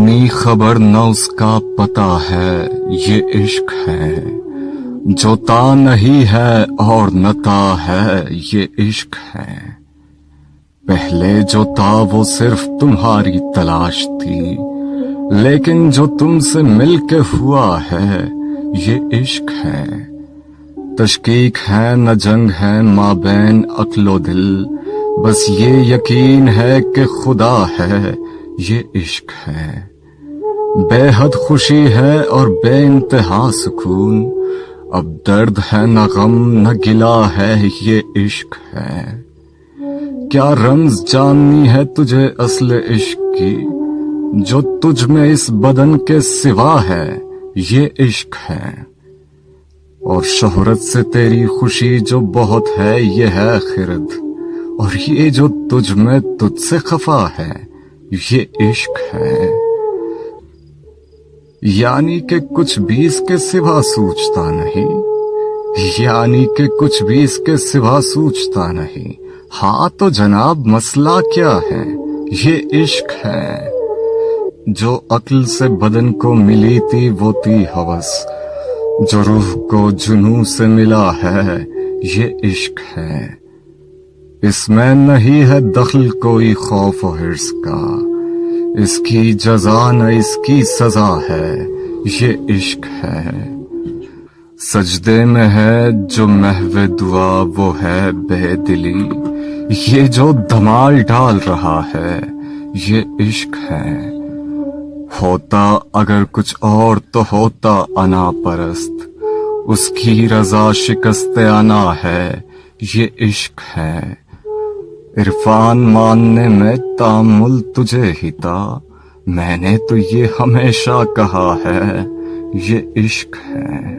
اپنی خبر نہ اس کا پتا ہے، یہ عشق ہے جو تا نہیں ہے اور نہ تا ہے، یہ عشق ہے۔ پہلے جو تھا وہ صرف تمہاری تلاش تھی، لیکن جو تم سے مل کے ہوا ہے، یہ عشق ہے۔ تشکیک ہے نہ جنگ ہے مابین عقل و دل، بس یہ یقین ہے کہ خدا ہے، یہ عشق ہے۔ بے حد خوشی ہے اور بے انتہا سکون، اب درد ہے نہ غم نہ گلہ ہے، یہ عشق ہے۔ کیا رمز جاننی ہے تجھے اصل عشق کی، جو تجھ میں اس بدن کے سوا ہے، یہ عشق ہے۔ اور شہرت سے تیری خوشی جو بہت ہے، یہ ہے خرد، اور یہ جو تجھ میں تجھ سے خفا ہے، یہ عشق ہے۔ یعنی کہ کچھ بھی اس کے سوا سوچتا نہیں، یعنی کہ کچھ بھی اس کے سوا سوچتا نہیں۔ ہاں تو جناب مسئلہ کیا ہے؟ یہ عشق ہے۔ جو عقل سے بدن کو ملی تھی وہ تھی ہوس، جو روح کو جنوں سے ملا ہے، یہ عشق ہے۔ اس میں نہیں ہے دخل کوئی خوف و حرص کا، اس کی جزا نہ اس کی سزا ہے، یہ عشق ہے۔ سجدے میں ہے جو محو دعا وہ ہے بے دلی، یہ جو دھمال ڈال رہا ہے، یہ عشق ہے۔ ہوتا اگر کچھ اور تو ہوتا انا پرست، اس کی رضا شکست انا ہے، یہ عشق ہے۔ عرفان ماننے میں تامل تجھے ہی تھا، میں نے تو یہ ہمیشہ کہا ہے، یہ عشق ہے۔